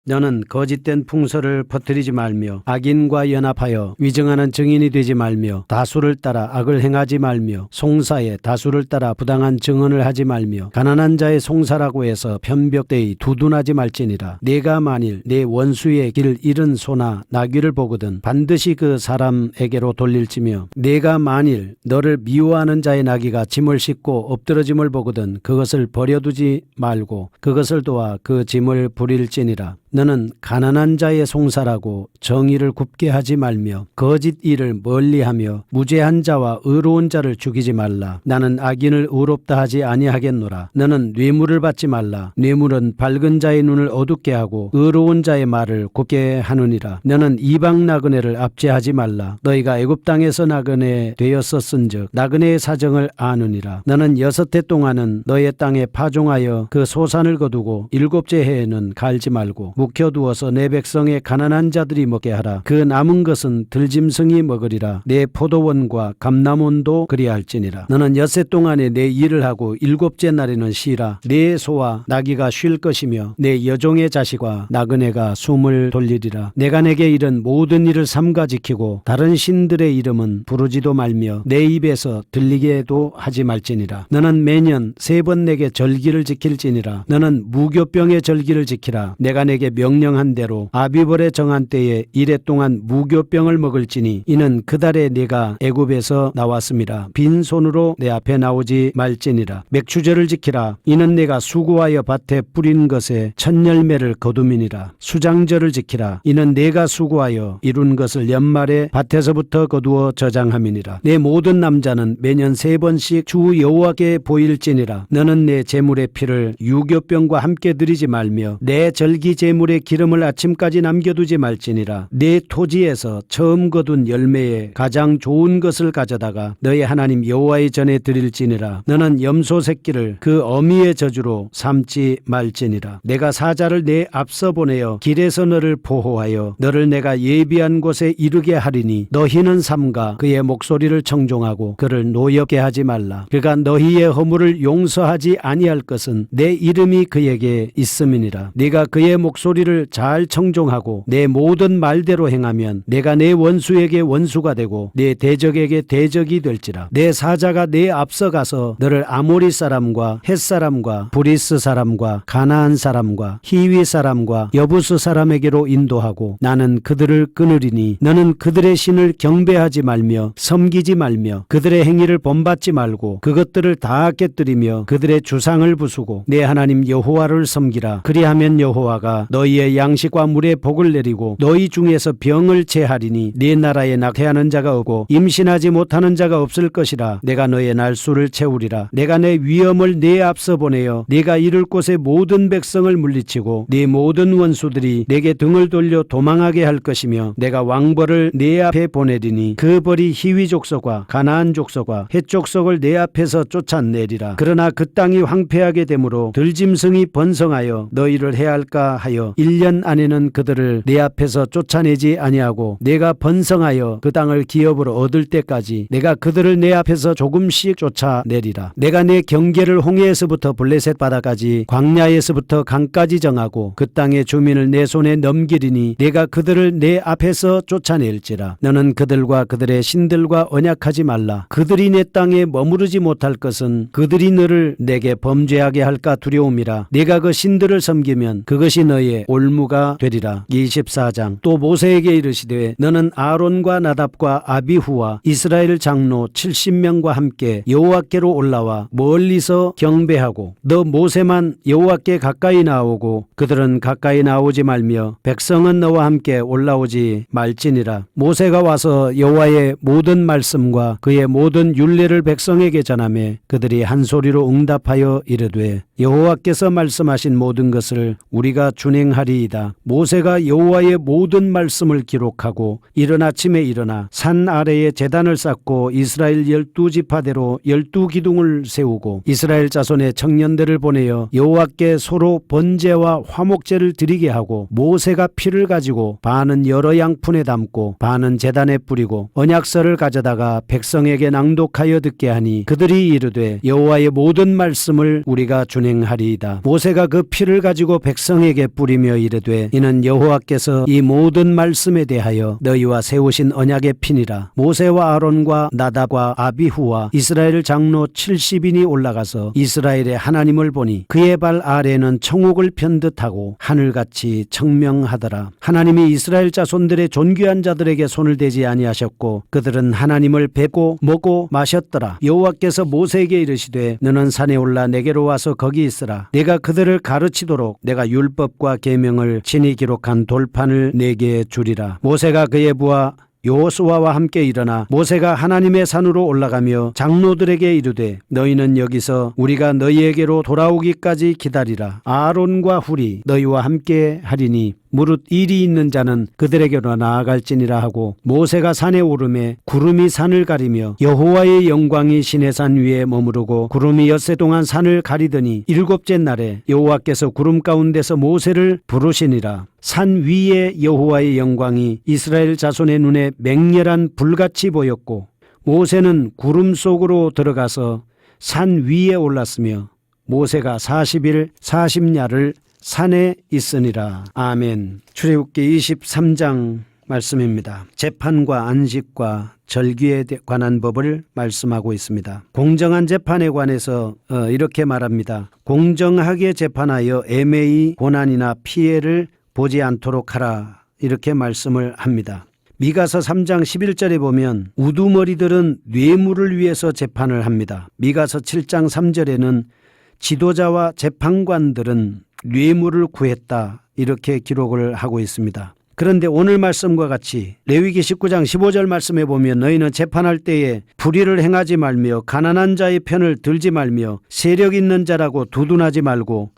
너는 거짓된 풍설을 퍼뜨리지 말며 악인과 연합하여 위증하는 증인이 되지 말며 다수를 따라 악을 행하지 말며 송사에 다수를 따라 부당한 증언을 하지 말며 가난한 자의 송사라고 해서 편벽되이 두둔하지 말지니라. 네가 만일 내 원수의 길 잃은 소나 나귀를 보거든 반드시 그 사람에게로 돌릴지며 네가 만일 너를 미워하는 자의 나귀가 짐을 싣고 엎드러짐을 보거든 그것을 버려두지 말고 그것을 도와 그 짐을 부릴지니라. 너는 가난한 자의 송사라고 정의를 굽게 하지 말며 거짓 일을 멀리하며 무죄한 자와 의로운 자를 죽이지 말라. 나는 악인을 의롭다 하지 아니하겠노라. 너는 뇌물을 받지 말라. 뇌물은 밝은 자의 눈을 어둡게 하고 의로운 자의 말을 굽게 하느니라. 너는 이방 나그네를 압제하지 말라. 너희가 애굽 땅에서 나그네 되었었은즉 나그네의 사정을 아느니라. 너는 6해 동안은 너의 땅에 파종하여 그 소산을 거두고 7째 해에는 갈지 말고 묵혀두어서 내 백성의 가난한 자들이 먹게 하라. 그 남은 것은 들짐승이 먹으리라. 내 포도원과 감람원도 그리할지니라. 너는 6해 동안에 내 일을 하고 7째 날에는 쉬라. 내 소와 나귀가 쉴 것이며 내 여종의 자식과 나그네가 숨을 돌리리라. 내가 내게 이른 모든 일을 삼가 지키고 다른 신들의 이름은 부르지도 말며 내 입에서 들리게도 하지 말지니라. 너는 매년 3번 내게 절기를 지킬지니라. 너는 무교병의 절기를 지키라. 내가 내게 명령한 대로 아비벌의 정한 때에 1해 동안 무교병을 먹을지니 이는 그 달에 네가 애굽에서 나왔음이라. 빈손으로 내 앞에 나오지 말지니라. 맥추절을 지키라. 이는 내가 수고하여 밭에 뿌린 것에 첫 열매를 거둠이니라. 수장절을 지키라. 이는 내가 수고하여 이룬 것을 연말에 밭에서부터 거두어 저장함이니라. 내 모든 남자는 매년 3번씩 주 여호와께 보일지니라. 너는 내 제물의 피를 유교병과 함께 드리지 말며 내 절기 제물의 기름을 아침까지 남겨두지 말지니라. 내 토지에서 처음 거둔 열매에 가장 좋은 것을 가져다가 너의 하나님 여호와의 전에 드릴지니라. 너는 염소 새끼를 그 어미의 저주로 삼지 말지니라. 내가 사자를 내 앞서 보내어 길에서 너를 보호하여 너를 내가 예비한 곳에 이르게 하리니 너희는 삼가 그의 목소리를 청종하고 그를 노엽게 하지 말라. 그가 너희의 허물을 용서하지 아니할 것은 내 이름이 그에게 있음이니라. 네가 그의 목소리를 잘 청종하고 내 모든 말대로 행하면 내가 내 원수에게 원수가 되고 내 대적에게 대적이 될지라. 내 사자가 내 앞서 가서 너를 아모리 사람과 헷 사람과 브리스 사람과 가나안 사람과 히위 사람과 여부스 사람에게로 인도하고 나는 그들을 끊으리니 너는 그들의 신을 경배하지 말며 섬기지 말며 그들의 행위를 본받지 말고 그것들을 다 깨뜨리며 그들의 주상을 부수고 내 하나님 여호와를 섬기라. 그리하면 여호와가 너희의 양식과 물에 복을 내리고 너희 중에서 병을 제하리니 네 나라에 낙태하는 자가 없고 임신하지 못하는 자가 없을 것이라. 내가 너의 날수를 채우리라. 내가 내 위엄을 네 앞서 보내어 네가 이를 곳의 모든 백성을 물리치고 네 모든 원수들이 내게 등을 돌려 도망하게 할 것이며 내가 왕벌을 네 앞에 보내리니 그 벌이 히위 족속과 가나안 족속과 헷 족속을 내 앞에서 쫓아내리라. 그러나 그 땅이 황폐하게 되므로 들짐승이 번성하여 너희를 해할까 하여 1년 안에는 그들을 내 앞에서 쫓아내지 아니하고 내가 번성하여 그 땅을 기업으로 얻을 때까지 내가 그들을 내 앞에서 조금씩 쫓아내리라. 내가 내 경계를 홍해에서부터 블레셋 바다까지 광야에서부터 강까지 정하고 그 땅의 주민을 내 손에 넘기리니 내가 그들을 내 앞에서 쫓아낼지라. 너는 그들과 그들의 신들과 언약하지 말라. 그들이 내 땅에 머무르지 못할 것은 그들이 너를 내게 범죄하게 할까 두려움이라. 내가 그 신들을 섬기면 그것이 너의 올무가 되리라. 24장. 또 모세에게 이르시되 너는 아론과 나답과 아비후와 이스라엘 장로 70명과 함께 여호와께로 올라와 멀리서 경배하고 너 모세만 여호와께 가까이 나오고 그들은 가까이 나오지 말며 백성은 너와 함께 올라오지 말지니라. 모세가 와서 여호와의 모든 말씀과 그의 모든 율례를 백성에게 전하매 그들이 한 소리로 응답하여 이르되 여호와께서 말씀하신 모든 것을 우리가 준행하리이다. 모세가 여호와의 모든 말씀을 기록하고 이른 아침에 일어나 산 아래에 제단을 쌓고 이스라엘 12지파대로 12기둥을 세우고 이스라엘 자손의 청년들을 보내어 여호와께 서로 번제와 화목제를 드리게 하고 모세가 피를 가지고 반은 여러 양푼에 담고 반은 제단에 뿌리고 언약서를 가져다가 백성에게 낭독하여 듣게 하니 그들이 이르되 여호와의 모든 말씀을 우리가 준행하리이다. 모세가 그 피를 가지고 백성에게 뿌리 부리며 이르되 이는 여호와께서 이 모든 말씀에 대하여 너희와 세우신 언약의 피니라. 모세와 아론과 나답과 아비후와 이스라엘 장로 70인이 올라가서 이스라엘의 하나님을 보니 그의 발 아래에는 청옥을 편 듯하고 하늘같이 청명하더라. 하나님이 이스라엘 자손들의 존귀한 자들에게 손을 대지 아니하셨고 그들은 하나님을 뵙고 먹고 마셨더라. 여호와께서 모세에게 이르시되 너는 산에 올라 내게로 와서 거기 있으라. 내가 그들을 가르치도록 내가 율법과 계명을 친히 기록한 돌판을 내게 주리라. 모세가 그의 부하 여호수아와 함께 일어나 모세가 하나님의 산으로 올라가며 장로들에게 이르되 너희는 여기서 우리가 너희에게로 돌아오기까지 기다리라. 아론과 훌이 너희와 함께 하리니 무릇 일이 있는 자는 그들에게로 나아갈지니라 하고 모세가 산에 오르매 구름이 산을 가리며 여호와의 영광이 시내산 위에 머무르고 구름이 엿새 동안 산을 가리더니 일곱째 날에 여호와께서 구름 가운데서 모세를 부르시니라. 산 위에 여호와의 영광이 이스라엘 자손의 눈에 맹렬한 불같이 보였고 모세는 구름 속으로 들어가서 산 위에 올랐으며 모세가 40일 40야를 산에 있으니라. 아멘. 출애굽기 23장 말씀입니다. 재판과 안식과 절기에 관한 법을 말씀하고 있습니다. 공정한 재판에 관해서 이렇게 말합니다. 공정하게 재판하여 애매히 고난이나 피해를 보지 않도록 하라. 이렇게 말씀을 합니다. 미가서 3장 11절에 보면 우두머리들은 뇌물을 위해서 재판을 합니다. 미가서 7장 3절에는 지도자와 재판관들은 뇌물을 구했다. 이렇게 기록을 하고 있습니다. 그런데 오늘 말씀과 같이 레위기 19장 15절 말씀에 보면 너희는 재판할 때에 불의를 행하지 말며 가난한 자의 편을 들지 말며 세력 있는 자라고 두둔하지 말고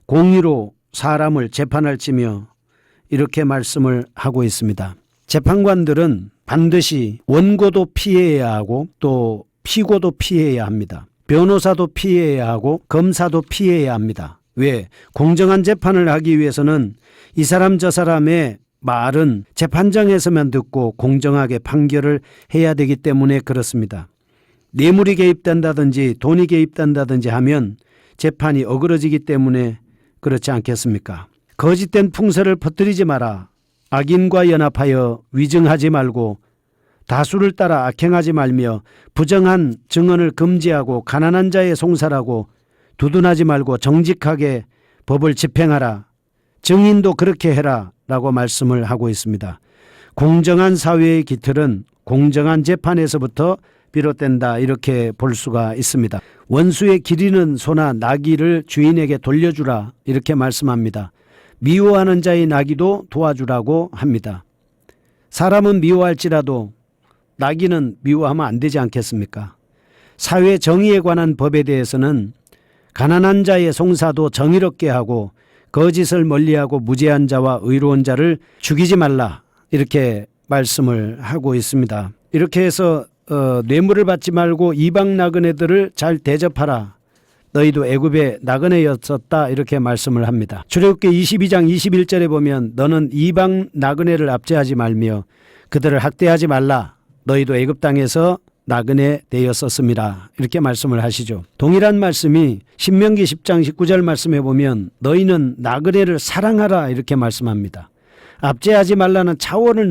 공의로 사람을 재판할지며 이렇게 말씀을 하고 있습니다. 재판관들은 반드시 원고도 피해야 하고 또 피고도 피해야 합니다. 변호사도 피해야 하고 검사도 피해야 합니다. 왜? 공정한 재판을 하기 위해서는 이 사람 저 사람의 말은 재판장에서만 듣고 공정하게 판결을 해야 되기 때문에 그렇습니다. 뇌물이 개입된다든지 돈이 개입된다든지 하면 재판이 어그러지기 때문에 그렇지 않겠습니까? 거짓된 풍설을 퍼뜨리지 마라. 악인과 연합하여 위증하지 말고 다수를 따라 악행하지 말며 부정한 증언을 금지하고 가난한 자의 송사라고 두둔하지 말고 정직하게 법을 집행하라. 증인도 그렇게 해라 라고 말씀을 하고 있습니다. 공정한 사회의 기틀은 공정한 재판에서부터 비롯된다 이렇게 볼 수가 있습니다. 원수의 기리는 소나 나귀를 주인에게 돌려주라 이렇게 말씀합니다. 미워하는 자의 나귀도 도와주라고 합니다. 사람은 미워할지라도 나귀는 미워하면 안 되지 않겠습니까? 사회 정의에 관한 법에 대해서는 가난한 자의 송사도 정의롭게 하고 거짓을 멀리하고 무죄한 자와 의로운 자를 죽이지 말라 이렇게 말씀을 하고 있습니다. 이렇게 해서 뇌물을 받지 말고 이방 나그네들을 잘 대접하라. 너희도 애굽의 나그네였었다 이렇게 말씀을 합니다. 출애굽기 22장 21절에 보면 너는 이방 나그네를 압제하지 말며 그들을 학대하지 말라. 너희도 애굽 땅에서 나그네 되었었습니다. 이렇게 말씀을 하시죠. 동일한 말씀이 신명기 10장 19절 말씀에 보면 너희는 나그네를 사랑하라 이렇게 말씀합니다. 압제하지 말라는 차원을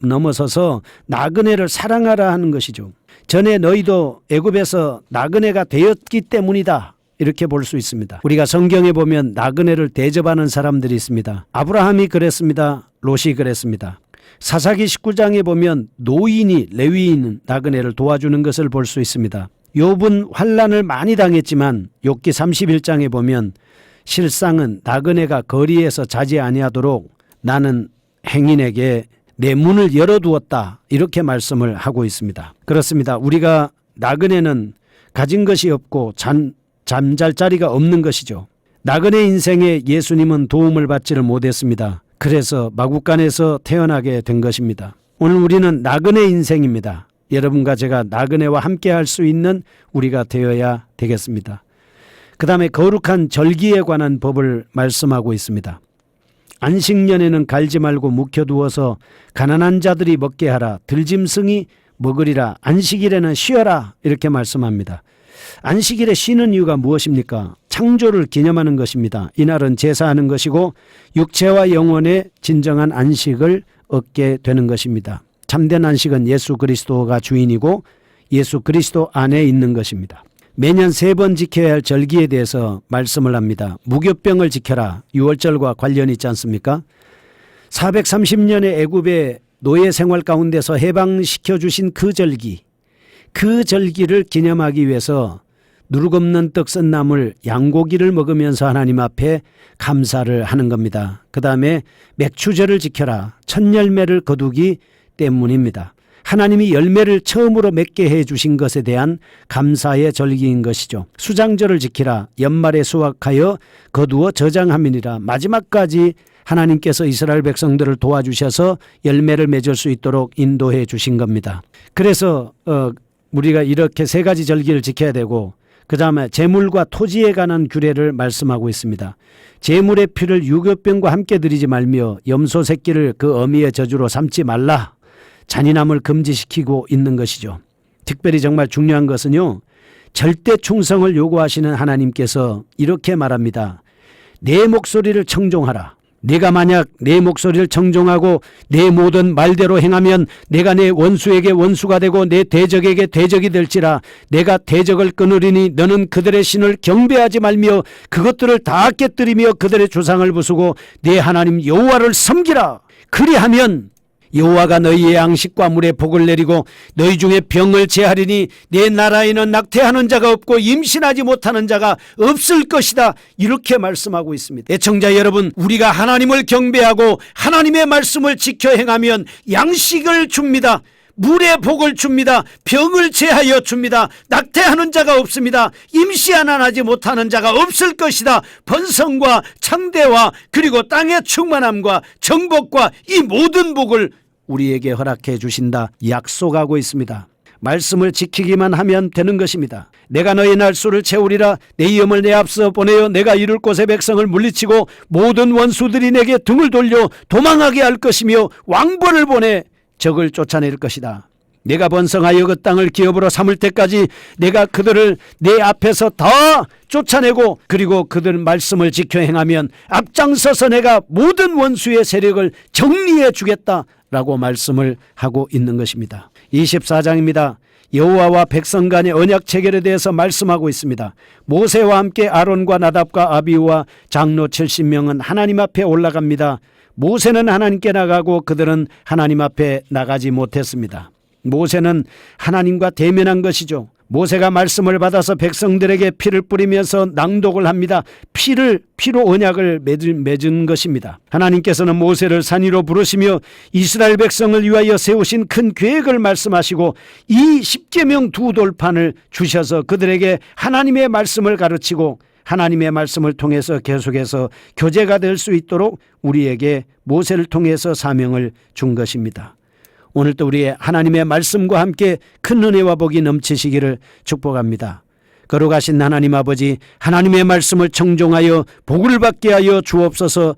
넘어서서 나그네를 사랑하라 하는 것이죠. 전에 너희도 애굽에서 나그네가 되었기 때문이다. 이렇게 볼 수 있습니다. 우리가 성경에 보면 나그네를 대접하는 사람들이 있습니다. 아브라함이 그랬습니다. 롯이 그랬습니다. 사사기 19장에 보면 노인이 레위인 나그네를 도와주는 것을 볼 수 있습니다. 욥은 환난을 많이 당했지만 욥기 31장에 보면 실상은 나그네가 거리에서 자지 아니하도록 나는 행인에게 내 문을 열어두었다 이렇게 말씀을 하고 있습니다. 그렇습니다. 우리가 나그네는 가진 것이 없고 잠잘 자리가 없는 것이죠. 나그네 인생에 예수님은 도움을 받지를 못했습니다. 그래서 마국간에서 태어나게 된 것입니다. 오늘 우리는 나그네 인생입니다. 여러분과 제가 나그네와 함께 할 수 있는 우리가 되어야 되겠습니다. 그 다음에 거룩한 절기에 관한 법을 말씀하고 있습니다. 안식년에는 갈지 말고 묵혀두어서 가난한 자들이 먹게 하라. 들짐승이 먹으리라. 안식일에는 쉬어라. 이렇게 말씀합니다. 안식일에 쉬는 이유가 무엇입니까? 창조를 기념하는 것입니다. 이날은 제사하는 것이고 육체와 영혼의 진정한 안식을 얻게 되는 것입니다. 참된 안식은 예수 그리스도가 주인이고 예수 그리스도 안에 있는 것입니다. 매년 3번 지켜야 할 절기에 대해서 말씀을 합니다. 무교병을 지켜라. 6월절과 관련이 있지 않습니까? 430년의 애굽의 노예 생활 가운데서 해방시켜 주신 그 절기를 기념하기 위해서 누룩 없는 떡 쓴 나물 양고기를 먹으면서 하나님 앞에 감사를 하는 겁니다. 그 다음에 맥추절을 지켜라. 첫 열매를 거두기 때문입니다. 하나님이 열매를 처음으로 맺게 해 주신 것에 대한 감사의 절기인 것이죠. 수장절을 지키라. 연말에 수확하여 거두어 저장함이니라. 마지막까지 하나님께서 이스라엘 백성들을 도와주셔서 열매를 맺을 수 있도록 인도해 주신 겁니다. 그래서 우리가 이렇게 3가지 절기를 지켜야 되고 그 다음에 제물과 토지에 관한 규례를 말씀하고 있습니다. 제물의 피를 유교병과 함께 드리지 말며 염소 새끼를 그 어미의 저주로 삼지 말라. 잔인함을 금지시키고 있는 것이죠. 특별히 정말 중요한 것은요. 절대 충성을 요구하시는 하나님께서 이렇게 말합니다. 내 목소리를 청종하라. 내가 만약 내 목소리를 청종하고 내 모든 말대로 행하면 내가 내 원수에게 원수가 되고 내 대적에게 대적이 될지라. 내가 대적을 끊으리니 너는 그들의 신을 경배하지 말며 그것들을 다 깨뜨리며 그들의 조상을 부수고 내 하나님 여호와를 섬기라. 그리하면 여호와가 너희의 양식과 물에 복을 내리고 너희 중에 병을 제하리니 내 나라에는 낙태하는 자가 없고 임신하지 못하는 자가 없을 것이다. 이렇게 말씀하고 있습니다. 애청자 여러분, 우리가 하나님을 경배하고 하나님의 말씀을 지켜 행하면 양식을 줍니다. 물에 복을 줍니다. 병을 제하여 줍니다. 낙태하는 자가 없습니다. 임시 하지 못하는 자가 없을 것이다. 번성과 창대와 그리고 땅의 충만함과 정복과 이 모든 복을 우리에게 허락해 주신다 약속하고 있습니다. 말씀을 지키기만 하면 되는 것입니다. 내가 너희 날수를 채우리라. 내 염을 내 앞서 보내어 내가 이룰 곳의 백성을 물리치고 모든 원수들이 내게 등을 돌려 도망하게 할 것이며 왕벌을 보내 적을 쫓아낼 것이다. 내가 번성하여 그 땅을 기업으로 삼을 때까지 내가 그들을 내 앞에서 다 쫓아내고 그리고 그들 말씀을 지켜 행하면 앞장서서 내가 모든 원수의 세력을 정리해 주겠다 라고 말씀을 하고 있는 것입니다. 24장입니다. 여호와와 백성 간의 언약 체결에 대해서 말씀하고 있습니다. 모세와 함께 아론과 나답과 아비후와 장로 70명은 하나님 앞에 올라갑니다. 모세는 하나님께 나가고 그들은 하나님 앞에 나가지 못했습니다. 모세는 하나님과 대면한 것이죠. 모세가 말씀을 받아서 백성들에게 피를 뿌리면서 낭독을 합니다. 피로 언약을 맺은 것입니다. 하나님께서는 모세를 산 위로 부르시며 이스라엘 백성을 위하여 세우신 큰 계획을 말씀하시고 이 십계명 2돌판을 주셔서 그들에게 하나님의 말씀을 가르치고 하나님의 말씀을 통해서 계속해서 교제가 될 수 있도록 우리에게 모세를 통해서 사명을 준 것입니다. 오늘도 우리의 하나님의 말씀과 함께 큰 은혜와 복이 넘치시기를 축복합니다. 거룩하신 하나님 아버지, 하나님의 말씀을 청종하여 복을 받게 하여 주옵소서.